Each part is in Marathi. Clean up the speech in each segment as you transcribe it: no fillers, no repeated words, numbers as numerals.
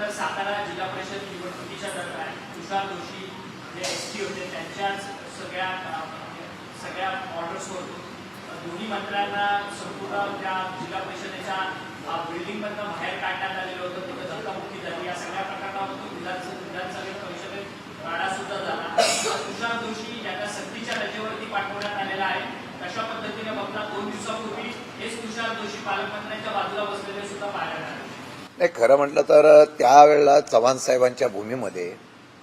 तर सातारा जिल्हा परिषद निवडणुकीच्या दरम्यान तुषार जोशी जे एसटी होते त्यांच्याच सगळ्या ऑर्डर्सवरून दोन्ही मंत्र्यांना संपूर्ण त्या जिल्हा परिषदेच्या बिल्डिंगमधनं बाहेर काढण्यात आलेलं होतं. तिथं धक्काबुक्की झाली. या सगळ्या प्रकरणावरून विधानसभेत परिषदेत राडा सुद्धा झाला. तुषार जोशी यांना सक्तीच्या रजेवरती पाठवण्यात आलेला आहे. कशा पद्धतीने बघता 2 दिवसापूर्वी हेच तुषार जोशी पालकमंत्र्यांच्या बाजूला बसलेले सुद्धा पाहायला मिळाले. नाही, खरं म्हटलं तर त्यावेळेला चव्हाण साहेबांच्या भूमीमध्ये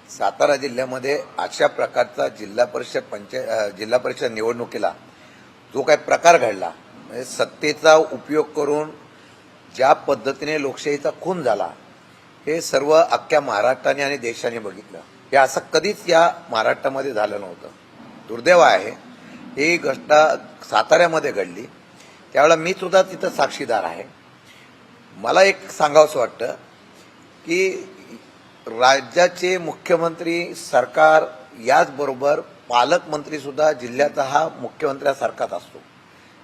सातारा जिल्ह्यामध्ये अशा प्रकारचा जिल्हा परिषद निवडणुकीला जो काही प्रकार घडला, म्हणजे सत्तेचा उपयोग करून ज्या पद्धतीने लोकशाहीचा खून झाला, हे सर्व अख्ख्या महाराष्ट्राने आणि देशाने बघितलं. हे असं कधीच या महाराष्ट्रामध्ये झालं नव्हतं. दुर्दैव आहे. ही गोष्ट साताऱ्यामध्ये घडली, त्यावेळेला मी सुद्धा तिथं साक्षीदार आहे. मला एक सांगावंसं वाटतं की राज्याचे मुख्यमंत्री, सरकार, याचबरोबर पालकमंत्री सुद्धा जिल्ह्याचा हा मुख्यमंत्र्यासारखाच असतो.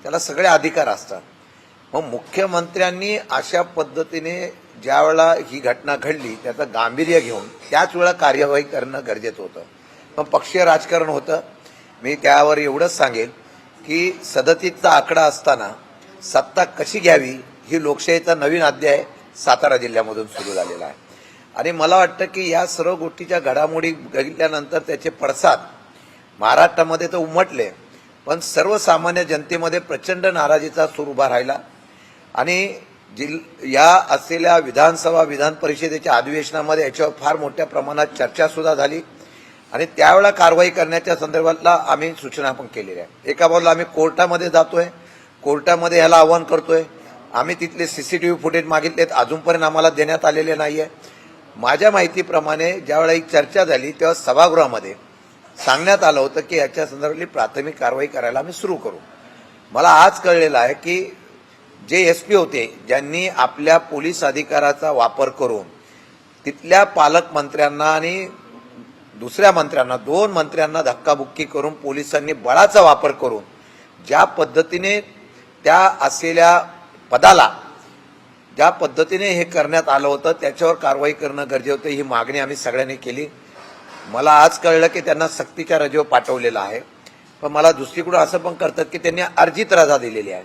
त्याला सगळे अधिकार असतात. मग मुख्यमंत्र्यांनी अशा पद्धतीने ज्या वेळेला ही घटना घडली त्याचं गांभीर्य घेऊन त्याच वेळा कार्यवाही करणं गरजेचं होतं. पण पक्षीय राजकारण होतं. मी त्यावर एवढंच सांगेल की 37चा आकडा असताना सत्ता कशी घ्यावी ही लोकशाहीचा नवीन अध्याय सातारा जिल्ह्यामधून सुरू झालेला आहे. आणि मला वाटतं की या सर्व गोष्टीच्या घडामोडी घडल्यानंतर त्याचे पडसाद महाराष्ट्रामध्ये तर उमटले, पण सर्वसामान्य जनतेमध्ये प्रचंड नाराजीचा सूर उभा राहिला. आणि या असलेल्या विधान परिषदेच्या अधिवेशनामध्ये याच्यावर फार मोठ्या प्रमाणात चर्चा सुद्धा झाली. आणि त्यावेळेला कारवाई करण्याच्या संदर्भातला आम्ही सूचना पण केलेल्या आहे. एका बाजूला आम्ही कोर्टामध्ये जातोय, कोर्टामध्ये याला आव्हान करतोय. आम्ही तिथले सीसीटीव्ही फुटेज मागितलेत, अजूनपर्यंत आम्हाला देण्यात आलेले नाहीये. माझ्या माहितीप्रमाणे ज्यावेळेला ही चर्चा झाली तेव्हा सभागृहामध्ये सांगण्यात आलं होतं की याच्या संदर्भातली प्राथमिक कारवाई करायला आम्ही सुरू करू. मला आज कळलेलं आहे की जे एसपी होते, ज्यांनी आपल्या पोलीस अधिकाराचा वापर करून तिथल्या पालकमंत्र्यांना आणि दुसऱ्या मंत्र्यांना, 2 मंत्र्यांना धक्काबुक्की करून पोलिसांनी बळाचा वापर करून ज्या पद्धतीने त्या असलेल्या पदाला ज्या पद्धतीने हे करण्यात आलं होतं त्याच्यावर कारवाई करणं गरजेचं होतं. ही मागणी आम्ही सगळ्यांनी केली. मला आज कळलं की त्यांना सक्तीच्या रजेवर पाठवलेलं आहे. पण मला दुसरीकडून असं पण करतात की त्यांनी अर्जित रजा दिलेली आहे.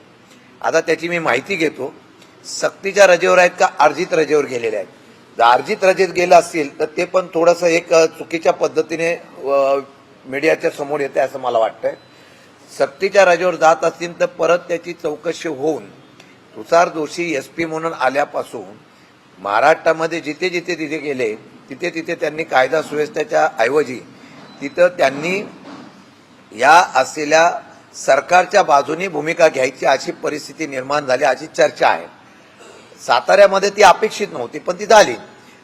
आता त्याची मी माहिती घेतो. सक्तीच्या रजेवर आहेत का अर्जित रजेवर गेलेले आहेत? जर अर्जित रजेत गेलं असतील तर ते पण थोडंसं एक चुकीच्या पद्धतीने मीडियाच्या समोर येते असं मला वाटतंय. सक्तीच्या रजेवर जात असतील तर परत त्याची चौकशी होऊन तुषार जोशी एसपी म्हणून आल्यापासून महाराष्ट्रामध्ये जिथे जिथे तिथे गेले तिथे तिथे त्यांनी कायदा सुव्यवस्थेच्या ऐवजी तिथं त्यांनी या असलेल्या सरकारच्या बाजूनी भूमिका घ्यायची अशी परिस्थिती निर्माण झाली, अशी चर्चा आहे. साताऱ्यामध्ये ती अपेक्षित नव्हती पण ती झाली.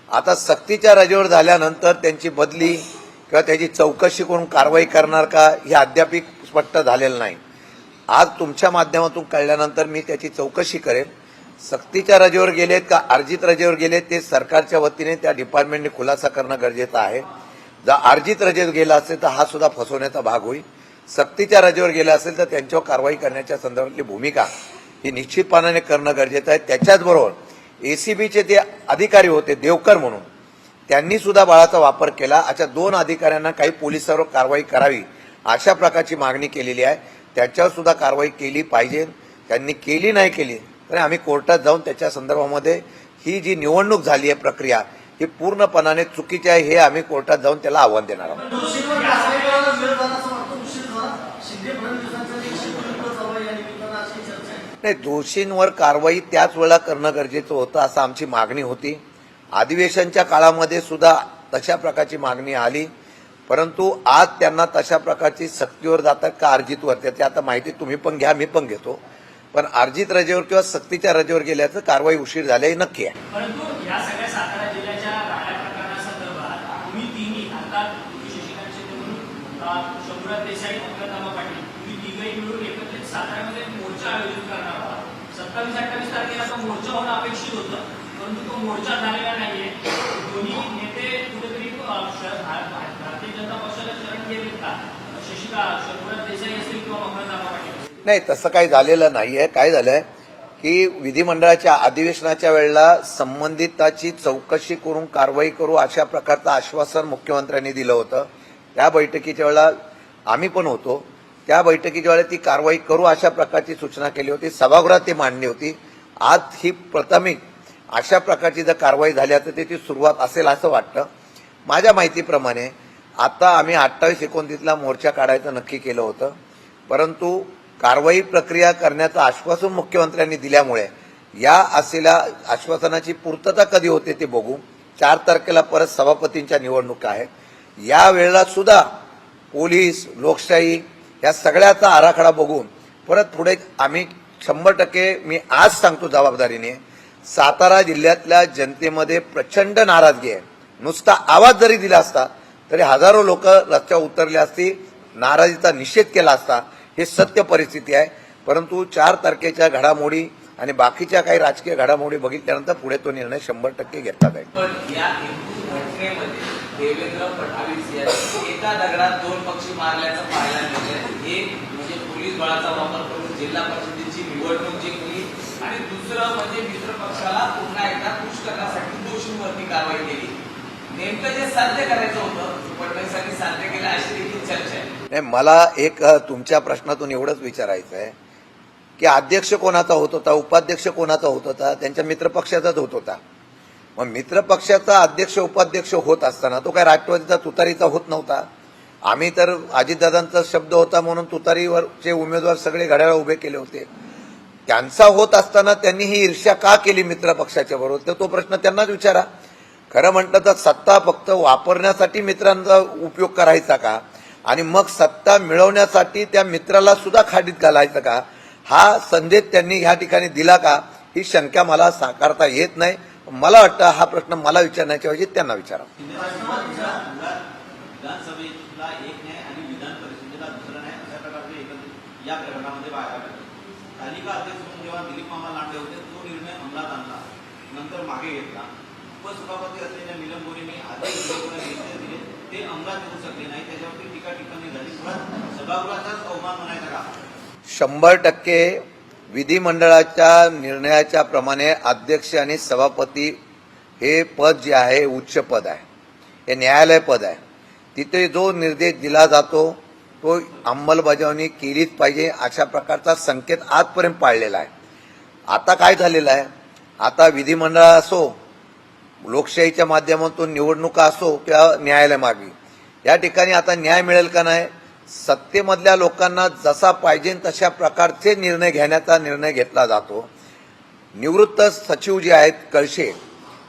आता सक्तीच्या रजेवर झाल्यानंतर त्यांची बदली किंवा त्याची चौकशी करून कारवाई करणार का हे अद्याप स्पष्ट झालेलं नाही. आज तुमच्या माध्यमातून कळल्यानंतर मी त्याची चौकशी करेन. सक्तीच्या रजेवर गेलेत का अर्जित रजेवर गेलेत ते सरकारच्या वतीने त्या डिपार्टमेंटने खुलासा करणं गरजेचं आहे. जर अर्जित रजेवर गेला असेल तर हा सुद्धा फसवण्याचा भाग होईल. सक्तीच्या रजेवर गेला असेल तर त्यांच्यावर कारवाई करण्याच्या संदर्भातली भूमिका ही निश्चितपणाने करणं गरजेचं आहे. त्याच्याचबरोबर एसीबीचे ते अधिकारी होते देवकर म्हणून, त्यांनी सुद्धा बळाचा वापर केला. अशा 2 अधिकाऱ्यांना काही पोलिसांवर कारवाई करावी अशा प्रकारची मागणी केलेली आहे. त्याच्यावर सुद्धा कारवाई केली पाहिजे. त्यांनी केली नाही केली तर आम्ही कोर्टात जाऊन त्याच्या संदर्भामध्ये ही जी निवडणूक झाली आहे प्रक्रिया ही पूर्णपणाने चुकीची आहे हे आम्ही कोर्टात जाऊन त्याला आव्हान देणार आहोत. नाही, दोषींवर कारवाई त्याच वेळेला करणं गरजेचं होतं असं आमची मागणी होती. अधिवेशनच्या काळामध्ये सुद्धा तशा प्रकारची मागणी आली, परंतु आज त्यांना तशा प्रकारची सक्तीवर जातात का अर्जितवर त्याची आता माहिती तुम्ही पण घ्या, मी पण घेतो. पण अर्जित रजेवर किंवा सक्तीच्या रजेवर गेल्याचं कारवाई उशीर झाली नक्की आहे. परंतु या सगळ्या सातारा जिल्ह्याच्या राड्या प्रकरणासंदर्भात तुम्ही तिन्ही अर्थात शशिकांत शिंदे म्हणून शंभूराज देसाई, पंकजा पाटील तुम्ही तिघही मिळून एकत्रित साताऱ्यामध्ये मोर्चा आयोजित करणार आहात. 27-28 तारखेला तो मोर्चा होणं अपेक्षित होतं, परंतु तो मोर्चा झालेला नाहीये. दोन्ही नेते कुठेतरी भारतीय जनता पक्षाला शरण गेलेत का? शंभूराज देसाई असतील किंवा पंकजा पाटील? नाही, तसं काही झालेलं नाहीये. काय झालंय की विधिमंडळाच्या अधिवेशनाच्या वेळेला संबंधिताची चौकशी करून कारवाई करू अशा प्रकारचं आश्वासन मुख्यमंत्र्यांनी दिलं होतं. त्या बैठकीच्या वेळेला आम्ही पण होतो. त्या बैठकीच्या वेळेला ती कारवाई करू अशा प्रकारची सूचना केली होती. सभागृहात ती मांडणी होती. आज ही प्राथमिक अशा प्रकारची जर कारवाई झाली तर त्याची सुरुवात असेल असं वाटतं. माझ्या माहितीप्रमाणे आता आम्ही 28-29ला मोर्चा काढायचं नक्की केलं होतं, परंतु कारवाई प्रक्रिया करण्याचं आश्वासन मुख्यमंत्र्यांनी दिल्यामुळे या असलेल्या आश्वासनाची पूर्तता कधी होते ते बघू. 4 तारखेला परत सभापतींच्या निवडणुका आहेत. या वेळेला सुद्धा पोलीस, लोकशाही या सगळ्याचा आराखडा बघून परत पुढे आम्ही 100% मी आज सांगतो जबाबदारीने, सातारा जिल्ह्यातल्या जनतेमध्ये प्रचंड नाराजगी आहे. नुसता आवाज जरी दिला असता तरी हजारो लोक रस्त्यावर उतरले असती, नाराजीचा निषेध केला असता. हे सत्य परिस्थिती आहे. परंतु 4 तारखेच्या घडामोडी आणि बाकीच्या काही राजकीय घडामोडी बघितल्यानंतर पुढे तो निर्णय 100% घेतला जाईल. पण या एकूण घटनेमध्ये देवेंद्र फडणवीस यांनी एका दगडात 2 पक्षी मारल्याचं पाहायला मिळालं. एक म्हणजे पोलीस बळाचा वापर करून जिल्हा परिषदेची निवडणूक जिंकली आणि दुसरं म्हणजे मित्र पक्षाला पुन्हा एकदा खुश करण्यासाठी दोषींवरती कारवाई केली. नेमकं जे साध्य करायचं होतं फडणवीसांनी साध्य केलं अशी देखील चर्चा आहे. नाही, मला एक तुमच्या प्रश्नातून एवढंच विचारायचं आहे की अध्यक्ष कोणाचा होत होता, उपाध्यक्ष कोणाचा होत होता? त्यांच्या मित्रपक्षाचाच होत होता. मग मित्रपक्षाचा अध्यक्ष उपाध्यक्ष होत असताना तो काय राष्ट्रवादीचा तुतारीचा होत नव्हता. आम्ही तर अजितदादांचा शब्द होता म्हणून तुतारीवरचे उमेदवार सगळे घड्याळ उभे केले होते. त्यांचा होत असताना त्यांनी ही ईर्ष्या का केली मित्रपक्षाच्या बरोबर, तर तो प्रश्न त्यांनाच विचारा. खरं म्हटलं तर सत्ता फक्त वापरण्यासाठी मित्रांचा उपयोग करायचा का आणि मग सत्ता मिळवण्यासाठी त्या मित्राला सुद्धा खाडीत घालायचं का, हा संदेश त्यांनी ह्या ठिकाणी दिला का, ही शंका मला साकारता येत नाही. मला वाटतं हा प्रश्न मला विचारण्याच्या ऐवजी त्यांना विचारा. विधानसभेला एक न्याय आणि विधान परिषदेला दुसरा न्याय अशा प्रकारचे एकत्रित या प्रकरणामध्ये बाहेर आले. तालिका अध्यक्ष म्हणून जेव्हा दिलीप मामा लांडे होते तो निर्णय अंमलात आणला, नंतर मागे घेतला. उपसभापती असलेल्या नीलम गोरेंनी आधी निर्णय दिले ते अंमलात येऊ शकले नाही, त्याच्यावरती टीका टिप्पणी झाली. सभागृहाचाच अवमान म्हणायचा का? 100% विधिमंडळाच्या निर्णयाच्या प्रमाणे अध्यक्ष आणि सभापती हे पद जे आहे उच्च पद आहे, हे न्यायालय पद आहे. तिथे जो निर्देश दिला जातो तो अंमलबजावणी केलीच पाहिजे अशा प्रकारचा संकेत आजपर्यंत पाळलेला आहे. आता काय झालेलं आहे, आता विधिमंडळ असो, लोकशाहीच्या माध्यमातून निवडणुका असो किंवा न्यायालयामार्गी, या ठिकाणी आता न्याय मिळेल का नाही, सत्तेमधल्या लोकांना जसा पाहिजे तशा प्रकारचे निर्णय घेण्याचा निर्णय घेतला जातो. निवृत्त सचिव जे आहेत कळशे,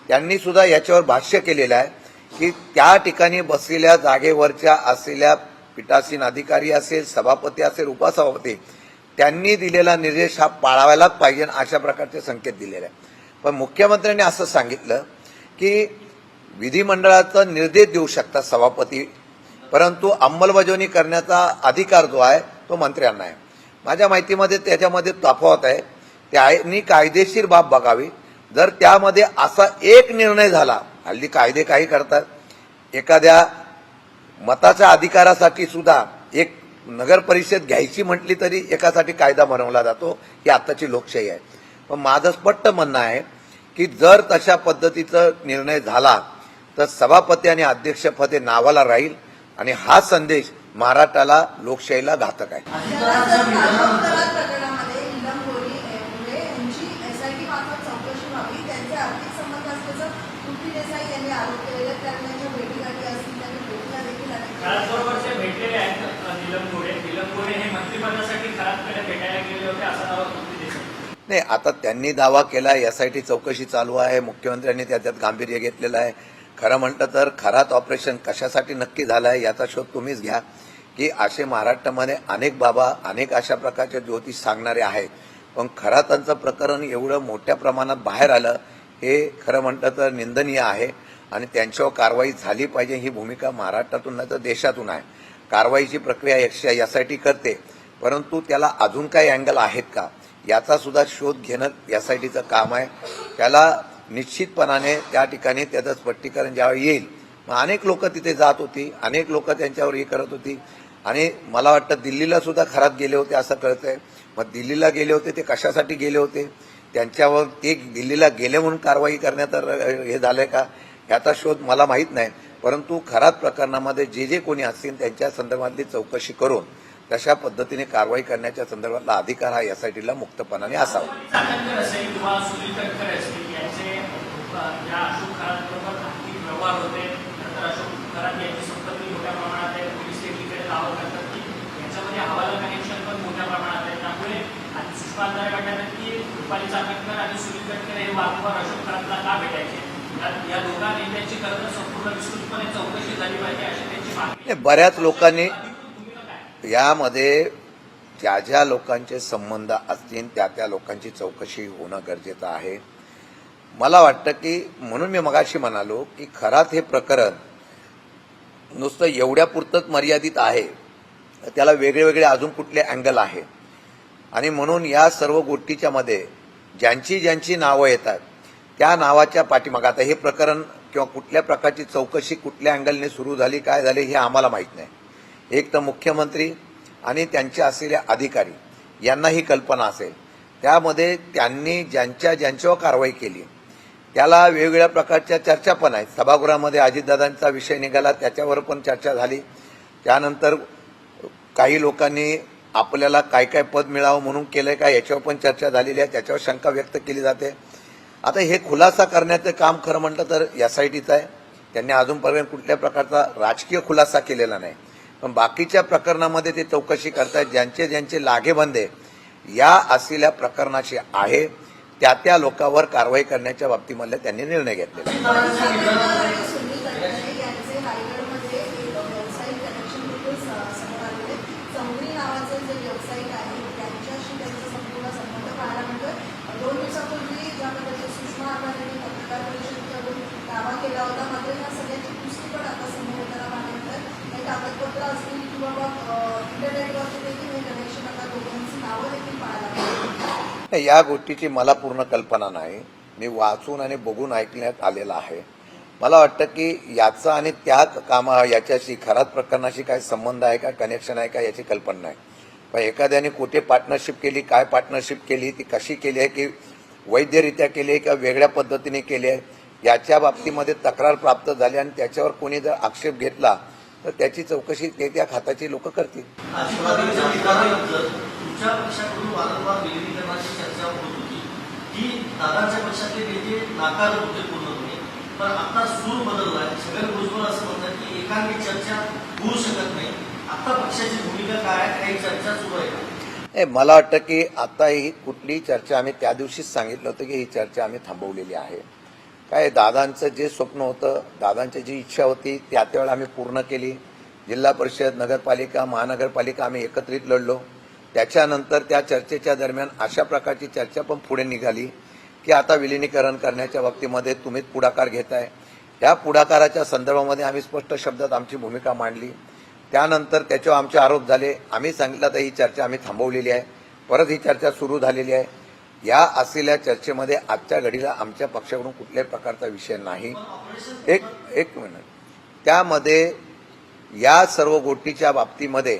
त्यांनी सुद्धा याच्यावर भाष्य केलेलं आहे की त्या ठिकाणी बसलेल्या जागेवरच्या असलेल्या पीठासीन अधिकारी असेल, सभापती असेल, उपसभापती, त्यांनी दिलेला निर्देश हा पाळायलाच पाहिजे अशा प्रकारचे संकेत दिलेले आहे. पण मुख्यमंत्र्यांनी असं सांगितलं की विधिमंडळाचा निर्देश देऊ शकतात सभापती, परंतु अंमलबजावणी करण्याचा अधिकार जो आहे तो मंत्र्यांना आहे. माझ्या माहितीमध्ये त्याच्यामध्ये तफावत आहे. त्यांनी कायदेशीर बाब बघावी. जर त्यामध्ये असा एक निर्णय झाला, हल्ली कायदे काही करतात, एखाद्या मताच्या अधिकारासाठी सुद्धा एक नगर परिषद घ्यायची म्हटली तरी एकासाठी कायदा बनवला जातो. ही आताची लोकशाही आहे. पण माझं स्पष्ट म्हणणं आहे की जर तशा पद्धतीचा निर्णय झाला तर सभापती आणि अध्यक्षपद हे नावाला राहील आणि हा संदेश महाराष्ट्राला, लोकशाहीला घातक आहे. प्रकरणामध्ये नीलम गोरे यांची एसआयटी मार्फत चौकशी व्हावी, त्यांचे आर्थिक संबंध असल्याचं कृती देसाई यांनी आरोप केलेला. त्यांच्या भेटीगाठी असतील, त्यांनी भेटल्या देखील खरातबरोबरचे भेटलेले आहेत नीलम गोरे. नीलम गोरे हे मंत्रिपदासाठी खरातकडे भेटायला गेले होते असा दावा कृती देसाई. नाही, आता त्यांनी दावा केला, एसआयटी चौकशी चालू आहे, मुख्यमंत्र्यांनी त्याच्यात गांभीर्य घेतलेलं आहे. खरं म्हटलं तर खरात ऑपरेशन कशासाठी नक्की झालं आहे याचा शोध तुम्हीच घ्या. की असे महाराष्ट्रामध्ये अनेक बाबा, अनेक अशा प्रकारचे ज्योतिष सांगणारे आहेत, पण खरातांचं प्रकरण एवढं मोठ्या प्रमाणात बाहेर आलं हे खरं म्हटलं तर निंदनीय आहे आणि त्यांच्यावर कारवाई झाली पाहिजे. ही भूमिका महाराष्ट्रातून नाही तर देशातून आहे. कारवाईची प्रक्रिया एसआयटी करते, परंतु त्याला अजून काही अँगल आहेत का याचा सुद्धा शोध घेणं एसआयटीचं काम आहे. त्याला निश्चितपणाने त्या ठिकाणी त्याचं स्पष्टीकरण ज्यावेळी येईल, मग अनेक लोक तिथे जात होती, अनेक लोक त्यांच्यावर हे करत होती आणि मला वाटतं दिल्लीला सुद्धा खरात गेले होते असं कळतंय. मग दिल्लीला गेले होते ते कशासाठी गेले होते त्यांच्यावर ते दिल्लीला गेले म्हणून कारवाई करण्यात हे झालंय का याचा शोध मला माहीत नाही, परंतु खराब प्रकरणामध्ये जे कोणी असतील त्यांच्या संदर्भातली चौकशी करून तशा पद्धतीने कारवाई करण्याच्या संदर्भातला अधिकार हा एसआयटीला मुक्तपणाने असावा. चाकणकर असेल किंवा सुनील तटकरे असतील यांचे या अशोक खरातबरोबर आर्थिक व्यवहार होते. नंतर अशोक खरात यांची संपत्ती मोठ्या प्रमाणात आहे. पोलीस देखील दावा करतात की यांच्यामध्ये हवाला कनेक्शन पण मोठ्या प्रमाणात आहे. त्यामुळे आणि सुषमा अंधारे म्हणतात की रुपाली चाकणकर आणि सुनील तटकरे हे वारंवार अशोक खरातला का भेटायचे. या दोघा नेत्यांची खरं तर संपूर्ण विस्तृतपणे चौकशी झाली पाहिजे अशी त्यांची मागणी. बऱ्याच लोकांनी यामध्ये ज्या लोकांचे संबंध असतील त्या लोकांची चौकशी होणं गरजेचं आहे. मला वाटतं की म्हणून मी मगाशी म्हणालो की खरात हे प्रकरण नुसतं एवढ्यापुरतंच मर्यादित आहे, त्याला वेगळे अजून कुठले अँगल आहे आणि म्हणून या सर्व गोष्टीच्या मध्ये ज्यांची नावं येतात त्या नावाच्या पाठीमागे आता हे प्रकरण किंवा कुठल्या प्रकारची चौकशी कुठल्या अँगलने सुरू झाली काय झाले हे आम्हाला माहीत नाही. एक तर मुख्यमंत्री आणि त्यांचे असलेले अधिकारी यांना ही कल्पना असेल. त्यामध्ये त्यांनी ज्यांच्यावर कारवाई केली त्याला वेगवेगळ्या प्रकारच्या चर्चा पण आहेत. सभागृहामध्ये अजितदादांचा विषय निघाला, त्याच्यावर पण चर्चा झाली. त्यानंतर काही लोकांनी आपल्याला काय पद मिळावं म्हणून केलंय का याच्यावर पण चर्चा झालेली आहे, त्याच्यावर शंका व्यक्त केली जाते. आता हे खुलासा करण्याचं काम खरं म्हटलं तर एसआयटीचं आहे. त्यांनी अजूनपर्यंत कुठल्या प्रकारचा राजकीय खुलासा केलेला नाही, पण बाकीच्या प्रकरणामध्ये ते चौकशी करतायत. ज्यांचे लागेबंधे या असलेल्या प्रकरणाचे आहे त्या लोकांवर कारवाई करण्याच्या बाबतीमध्ये त्यांनी निर्णय घेतलेला आहे. सुनील तटकरे यांचे रायगडमध्ये एक व्यावसायिक कनेक्शन देखील समोर आलेले. चौधरी नावाचे जे व्यावसायिक आहेत त्यांच्याशी त्यांचा संपूर्ण संबंध पाहायला मिळतोय. 2 दिवसापूर्वी ज्या पद्धतीने सुषमा अंधारेंनी पत्रकार परिषद करून दावा केला होता, मात्र या सगळ्याची पुष्टी पण आता समोर येताना पाहायला मिळतात. हे कागदपत्र असतील किंवा इंटरनेटवरती देखील हे कनेक्शन आता दोघांची नावं देखील पाहायला मिळतात. या गोष्टीची मला पूर्ण कल्पना नाही. मी वाचून आणि बघून ऐकण्यात आलेलं आहे. मला वाटतं की याचा आणि त्या याच्याशी खरात प्रकरणाशी काय संबंध आहे का कनेक्शन आहे का याची कल्पना नाही. पण एखाद्याने कुठे पार्टनरशिप केली, काय पार्टनरशिप केली, ती कशी केली आहे, की वैधरित्या केली आहे किंवा वेगळ्या पद्धतीने केली आहे याच्या बाबतीमध्ये तक्रार प्राप्त झाली आणि त्याच्यावर कोणी जर आक्षेप घेतला तर त्याची चौकशी त्या खात्याची लोक करतील. तुमच्या पक्षाकडून वारंवार विलिनीकरणाची चर्चा होत होती की दादांच्या पक्षातले नेते नाकारत होते पूर्णपणे, पण आता सूर बदललाय. सगळे भुजबळ असं म्हणतात की एकांगी चर्चा होऊ शकत नाही. आता पक्षाची भूमिका काय आहे, काही चर्चा सुरू आहे का? मला वाटतं की आता ही कुठलीही चर्चा आम्ही त्या दिवशीच सांगितलं होतं की ही चर्चा आम्ही थांबवलेली आहे. काय दादांचं जे स्वप्न होतं, दादांची जी इच्छा होती त्यावेळेला आम्ही पूर्ण केली. जिल्हा परिषद, नगरपालिका, महानगरपालिका आम्ही एकत्रित लढलो. त्याच्यानंतर त्या चर्चेच्या दरम्यान अशा प्रकारची चर्चा पण पुढे निघाली की आता विलिनीकरण करण्याच्या बाबतीमध्ये तुम्हीच पुढाकार घेताय. त्या पुढाकाराच्या संदर्भामध्ये आम्ही स्पष्ट शब्दात आमची भूमिका मांडली. त्यानंतर त्याच्यावर आमचे आरोप झाले. आम्ही सांगितलं तर ही चर्चा आम्ही थांबवलेली आहे. परत ही चर्चा सुरू झालेली आहे. या असलेल्या चर्चेमध्ये आजच्या घडीला आमच्या पक्षाकडून कुठल्याही प्रकारचा विषय नाही. एक मिनिट. त्यामध्ये या सर्व गोष्टीच्या बाबतीमध्ये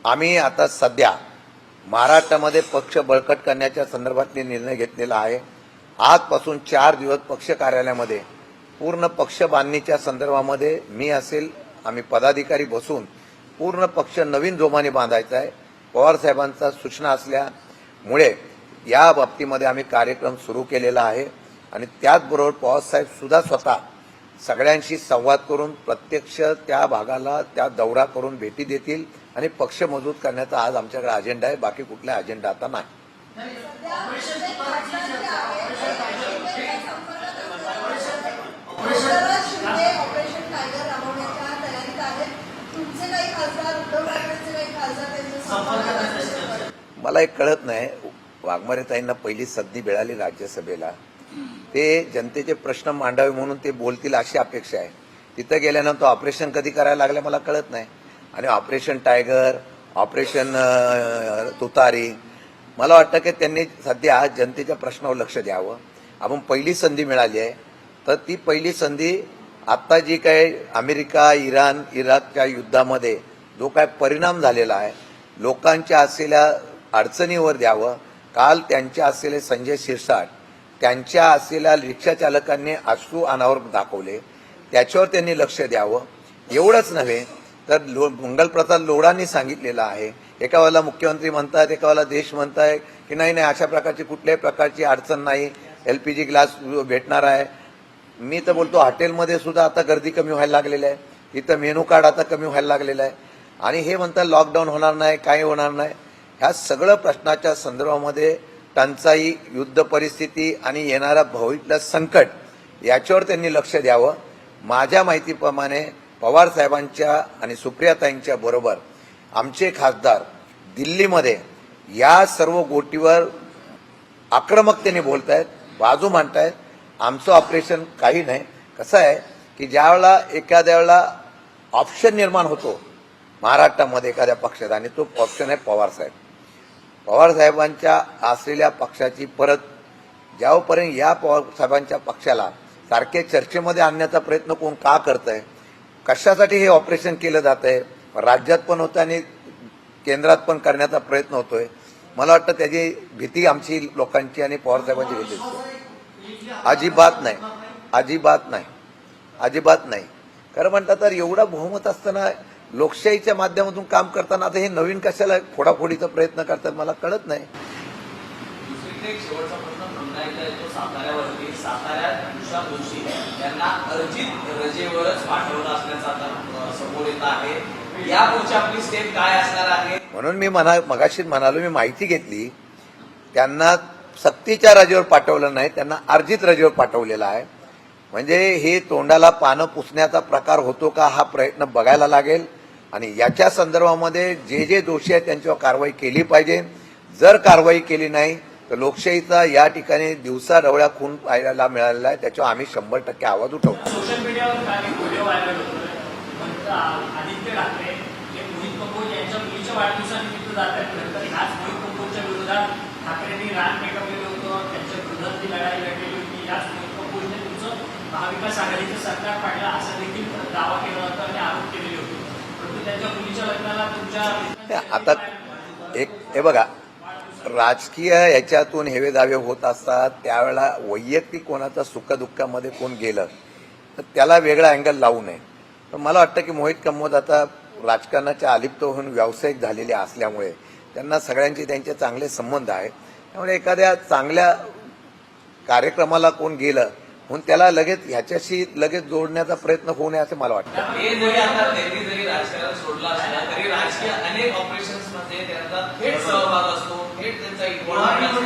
आम्ही आता सध्या महाराष्ट्रामध्ये पक्ष बळकट करण्याच्या संदर्भातले निर्णय घेतलेला आहे. आजपासून 4 दिवस पक्ष कार्यालयामध्ये पूर्ण पक्ष बांधणीच्या संदर्भामध्ये मी असेल, आम्ही पदाधिकारी बसून पूर्ण पक्ष नवीन जोमाने बांधायचा आहे. पवार साहेबांचा सूचना असल्यामुळे या बाबतीमध्ये आम्ही कार्यक्रम सुरू केलेला आहे आणि त्याचबरोबर पवार साहेब सुद्धा स्वतः सगळ्यांशी संवाद करून प्रत्यक्ष त्या भागाला त्या दौरा करून भेटी देतील आणि पक्ष मजबूत करण्याचा आज आमच्याकडे अजेंडा आहे. बाकी कुठला अजेंडा आता नाही. ऑपरेशन टायगर राबवण्याच्या तयारीत आहेत. तुमचे काही खासदार, उद्धव ठाकरेंचे काही खासदार त्यांच्या मला एक कळत नाही. वाघमारेताईंना पहिली संधी मिळाली राज्यसभेला, ते जनतेचे प्रश्न मांडावे म्हणून ते बोलतील अशी अपेक्षा आहे. तिथं गेल्यानंतर ऑपरेशन कधी करायला लागले मला कळत नाही. आणि ऑपरेशन टायगर, ऑपरेशन तुतारी, मला वाटतं की त्यांनी सध्या जनतेच्या प्रश्नावर लक्ष द्यावं. आपण पहिली संधी मिळाली आहे तर ती पहिली संधी आता जी काय अमेरिका, इराण, इराकच्या युद्धामध्ये जो काय परिणाम झालेला आहे लोकांच्या असलेल्या अडचणीवर द्यावं काल त्यांच्या असलेले संजय शिरसाट त्यांच्या असलेल्या रिक्षा चालकांनी अश्रू अनावर दाखवले, त्याच्यावर त्यांनी लक्ष द्यावं. एवढंच नव्हे तर मंगलप्रसाद लोढांनी सांगितलेलं आहे, एका वेळेला मुख्यमंत्री म्हणतात, एका वेळेला देश म्हणताय की नाही नाही अशा प्रकारची कुठल्याही प्रकारची अडचण नाही, LPG ग्लास भेटणार आहे. मी तर बोलतो हॉटेलमध्ये सुद्धा आता गर्दी कमी व्हायला लागलेली आहे, इथं मेनू कार्ड आता कमी व्हायला लागलेलं आहे. आणि हे म्हणतात लॉकडाऊन होणार नाही, काही होणार नाही. ह्या सगळं प्रश्नाच्या संदर्भामध्ये टंचाई, युद्ध परिस्थिती आणि येणारा भविष्यातलं संकट याच्यावर त्यांनी लक्ष द्यावं. माझ्या माहितीप्रमाणे पवार साहेबांच्या आणि सुप्रियाताईंच्या बरोबर आमचे खासदार दिल्लीमध्ये या सर्व गोष्टीवर आक्रमकतेने बोलतायत, बाजू मांडतायत. आमचं ऑपरेशन काही नाही. कसं आहे की ज्यावेळेला एखाद्या वेळेला ऑप्शन निर्माण होतो महाराष्ट्रामध्ये एखाद्या पक्षात, आणि तो ऑप्शन आहे पवारसाहेब. पवारसाहेबांच्या असलेल्या पक्षाची परत ज्यापर्यंत या पवारसाहेबांच्या पक्षाला सारखे चर्चेमध्ये आणण्याचा प्रयत्न कोण का करतंय, कशासाठी हे ऑपरेशन केलं जात आहे, राज्यात पण होतं आणि केंद्रात पण करण्याचा प्रयत्न होतोय. मला वाटतं त्याची भीती आमची लोकांची आणि पवारसाहेबांची भीती अजिबात नाही, अजिबात नाही, अजिबात नाही. खरं म्हटलं तर एवढा बहुमत असताना लोकशाहीच्या माध्यमातून काम करताना आता हे नवीन कशाला फोडाफोडीचा प्रयत्न करतात मला कळत नाही. दुसरीकडे एक शेवटचा प्रश्न नोंदायचा येतो साताऱ्यावरती. साताऱ्यात उषा जोशी यांना अर्जित रजेवरच पाठवलं असल्याचं आता समोर येत आहे. यापुढची आपली स्टेप काय असणार आहे? म्हणून मी मगाशीच म्हणालो, मी माहिती घेतली, त्यांना सक्तीच्या रजेवर पाठवलं नाही, त्यांना अर्जित रजेवर पाठवलेलं आहे. म्हणजे हे तोंडाला पानं पुसण्याचा प्रकार होतो का हा प्रयत्न बघायला लागेल. आणि याच्या संदर्भामध्ये जे जे दोषी आहेत त्यांच्यावर कारवाई केली पाहिजे. जर कारवाई केली नाही तर लोकशाहीचा या ठिकाणी दिवसा डवळ्या खून पाहायला मिळालेला आहे, त्याच्यावर आम्ही 100% आवाज उठवतो. सोशल मीडियावर काल एक व्हिडिओ व्हायरल होतोय. आदित्य ठाकरे हे मोहित कंबोज यांच्या मुलीच्या वाढदिवसानिमित्त जात आहेत. नंतर ह्याच मोहित कंबोजच्या विरोधात ठाकरेंनी रान पेटवलेलं होतं, त्यांच्या विरोधात ती लढाई लढलेली होती. याच मोहित कंबोजने तुमचं महाविकास आघाडीचं सरकार पाडलं असा देखील दावा केला होता आणि आरोप केलेले होते. परंतु त्यांच्या मुलीच्या लग्नाला तुमच्या आता हे बघा, राजकीय याच्यातून हेवे दावे होत असतात, त्यावेळेला वैयक्तिक कोणाचा सुखदुःखामध्ये कोण गेलं तर त्याला वेगळा अँगल लावू नये. पण मला वाटतं की मोहित कंबोज आता राजकारणाच्या अलिप्त होऊन व्यावसायिक झालेले असल्यामुळे त्यांना सगळ्यांचे त्यांचे चांगले संबंध आहेत. त्यामुळे एखाद्या चांगल्या कार्यक्रमाला कोण गेलं म्हणून त्याला लगेच ह्याच्याशी लगेच जोडण्याचा प्रयत्न होऊ नये असं मला वाटतं. हे जरी आता त्यांनी जरी राजकारण सोडलं असलं तरी राजकीय अनेक ऑपरेशन्स मध्ये त्यांचा थेट सहभाग असतो, थेट त्यांचा इन्व्हॉल्वमेंट असतो.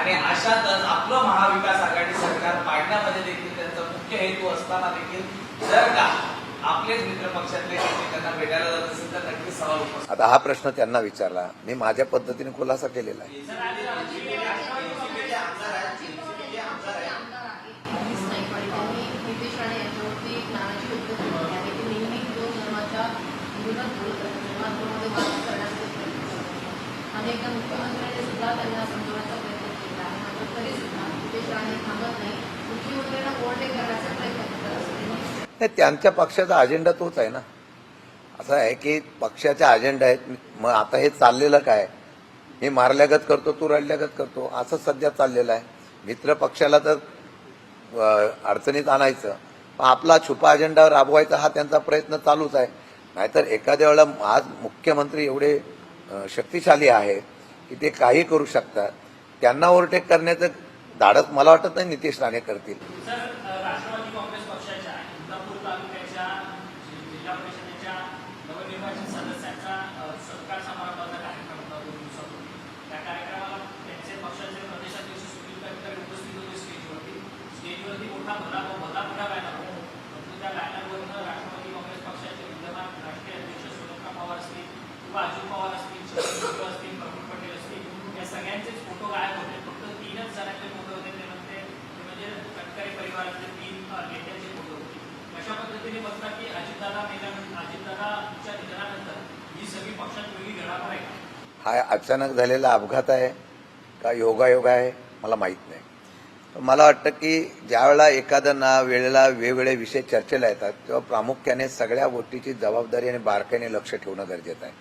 आणि अशातच आपलं महाविकास आघाडी सरकार पाडण्यामध्ये देखील त्यांचा मुख्य हेतू असताना देखील जर का आपलेच मित्र पक्षातले नेते त्यांना भेटायला जात असेल तर नक्कीच सवाल उपस्थित. आता हा प्रश्न त्यांना विचारला, मी माझ्या पद्धतीने खुलासा केलेला आहे. नितेश राणे यांच्यावरती एक नावाची हत्या झाली आहे की नेहमी हिंदू धर्माच्या विरोधात बोलत आहेत, धर्मांमध्ये वाद करण्याचा प्रयत्न करतात. अनेकदा मुख्यमंत्र्यांनी सुद्धा त्यांना समजवण्याचा प्रयत्न केला आहे. मात्र तरी सुद्धा नितेश राणे थांबत नाही, मुख्यमंत्र्यांना ओव्हरटेक करण्याचा प्रयत्न करतात असं त्यांनी. त्यांच्या पक्षाचा अजेंडा तोच आहे ना. असं आहे की पक्षाच्या अजेंडा आहेत. मग आता हे चाललेलं काय, मी मारल्यागत करतो तू रडल्यागत करतो असं सध्या चाललेलं आहे. मित्र पक्षाला तर अडचणीत आणायचं, पण आपला छुपा अजेंडा राबवायचा हा त्यांचा प्रयत्न चालूच आहे. नाहीतर एखाद्या वेळेला आज मुख्यमंत्री एवढे शक्तिशाली आहे की ते काही करू शकतात. त्यांना ओव्हरटेक करण्याचं धाडस मला वाटत नाही नितेश राणे करतील. सर, राष्ट्रवादी काँग्रेस पक्षाच्या इंदापूर तालुक्याच्या जिल्हा परिषदेच्या नवनिर्वाचित सदस्यांचा सत्कार समारंभाचा कार्यक्रम होता 2 दिवसापूर्वी. त्या कार्यक्रमाला त्यांचे पक्षाचे प्रदेशाध्यक्ष सुनील तटकरे उपस्थित होते. स्टेजवरती मोठा मोठा बॅनर होता. परंतु त्या बॅनरवरनं राष्ट्रवादी काँग्रेस पक्षाचे विद्यमान राष्ट्रीय अध्यक्ष सुनेत्रा पवार असतील किंवा अजित पवार असतील, शरद असतील, प्रफुल्ल पटेल असतील, या सगळ्यांचेच फोटो गायब होते. फक्त 3च जणांचे फोटो होते, ते म्हणजे तटकरे परिवारातले 3 नेत्यांचे फोटो होते. अशा पद्धतीने बघता की अजितदादाच्या निधनानंतर ही सगळी पक्षात वेगळी घडामोड आहे. हा अचानक झालेला अपघात आहे का योगायोग आहे मला माहीत नाही. मला वाटतं की ज्यावेळेला एखाद्या वेळेला वेगवेगळे विषय चर्चेला येतात तेव्हा प्रामुख्याने सगळ्या गोष्टीची जबाबदारी आणि बारकाईने लक्ष ठेवणं गरजेचं आहे.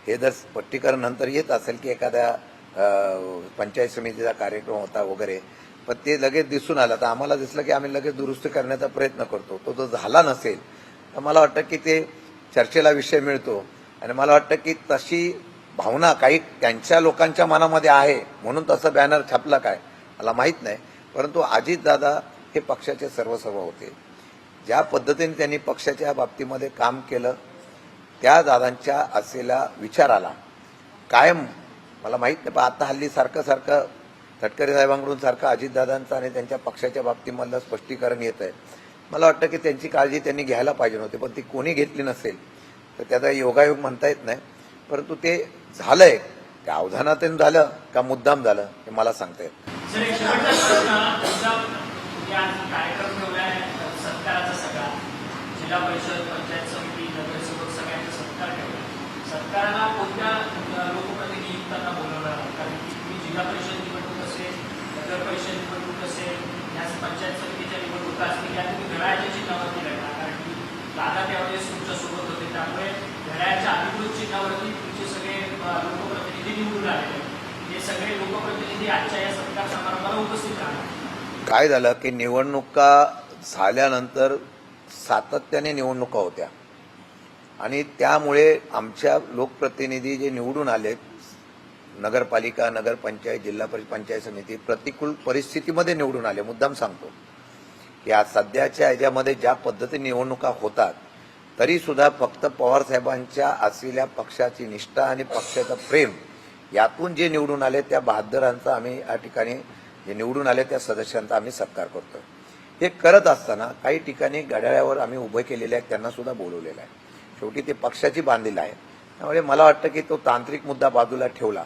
हे जर स्पष्टीकरण नंतर येत असेल की एखाद्या पंचायत समितीचा कार्यक्रम होता वगैरे, पण ते लगेच दिसून आलं. तर आम्हाला दिसलं की आम्ही लगेच दुरुस्ती करण्याचा प्रयत्न करतो. तो जर झाला नसेल तर मला वाटतं की ते चर्चेला विषय मिळतो. आणि मला वाटतं की तशी भावना काही त्यांच्या लोकांच्या मनामध्ये आहे म्हणून तसं बॅनर छापला काय मला माहीत नाही. परंतु अजितदादा हे पक्षाचे सर्वस्व होते. ज्या पद्धतीने त्यांनी पक्षाच्या बाबतीमध्ये काम केलं, त्या दादांच्या असलेल्या विचाराला कायम मला माहीत नाही, पण आता हल्ली सारखं तटकरे साहेबांकडून सारखं अजितदादांचं आणि त्यांच्या पक्षाच्या बाबतीमधलं स्पष्टीकरण येत आहे. मला वाटतं की त्यांची काळजी त्यांनी घ्यायला पाहिजे नव्हती, पण ती कोणी घेतली नसेल तर त्याचा योगायोग म्हणता येत नाही. परंतु ते झालंय, त्या अवधानातून झालं का मुद्दाम झालं हे मला सांगता येत नाही. सर, एक शेवटचा प्रश्न. तुमचा तुम्ही आज कार्यक्रम ठेवलाय सत्काराचा सगळा, जिल्हा परिषद, पंचायत समिती, नगरसेवक सगळ्यांचा सत्कार ठेवला. सत्काराला कोणत्या लोकप्रतिनिधींना बोलवलं? कारण की तुम्ही जिल्हा परिषद निवडणूक असेल, नगर परिषद निवडणूक असेल, या पंचायत समितीच्या निवडणुका असतील, या तुम्ही घड्याळ्याच्या चिन्हावरती लढला. कारण की दादा त्यावेळेस तुमच्या सोबत होते, त्यामुळे घड्याळ्याच्या अधिकृत चिन्हावरती तुमचे सगळे लोकप्रतिनिधी निवडून आलेले. हे सगळे लोकप्रतिनिधी आजच्या या सत्कार समारंभाला उपस्थित राहणार. काय झालं की निवडणुका झाल्यानंतर सातत्याने निवडणुका होत्या आणि त्यामुळे आमच्या लोकप्रतिनिधी जे निवडून आलेत, नगरपालिका, नगरपंचायत, जिल्हा परिषद, पंचायत समिती, प्रतिकूल परिस्थितीमध्ये निवडून आले. मुद्दाम सांगतो की आज सध्याच्या ह्याच्यामध्ये ज्या पद्धतीने निवडणुका होतात तरी सुद्धा फक्त पवारसाहेबांच्या असलेल्या पक्षाची निष्ठा आणि पक्षाचं प्रेम यातून जे निवडून आले त्या बहादरांचा आम्ही या ठिकाणी जे निवडून आले त्या सदस्यांचा आम्ही सत्कार करतो. हे करत असताना काही ठिकाणी घड्याळ्यावर आम्ही उभे केलेले आहेत, त्यांना सुद्धा बोलवलेलं आहे. शेवटी ते पक्षाची बांधील आहे. त्यामुळे मला वाटतं की तो तांत्रिक मुद्दा बाजूला ठेवला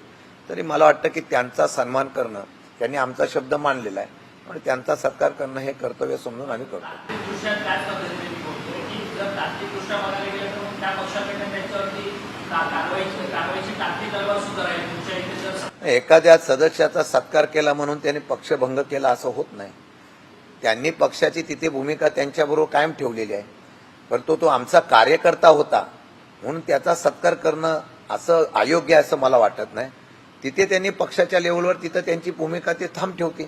तरी मला वाटतं की त्यांचा सन्मान करणं, त्यांनी आमचा शब्द मानलेला आहे आणि त्यांचा सत्कार करणं हे कर्तव्य समजून आम्ही करतो. तांत्रिकदृष्ट्या त्याच पद्धतीने मी बोलतोय की जर तांत्रिकदृष्ट्या बघायला गेलं तर मग त्या पक्षाकडनं त्यांच्यावरती कारवाईची तांत्रिक तलवार सुद्धा राहील. तुमच्या इथे जर एखाद्या सदस्याचा सत्कार केला म्हणून त्यांनी पक्षभंग केला असं होत नाही. त्यांनी पक्षाची तिथे भूमिका त्यांच्याबरोबर कायम ठेवलेली आहे. परंतु तो आमचा कार्यकर्ता होता म्हणून त्याचा सत्कार करणं असं अयोग्य असं मला वाटत नाही. तिथे त्यांनी पक्षाच्या लेवलवर तिथं त्यांची भूमिका ते ठाम ठेवतील.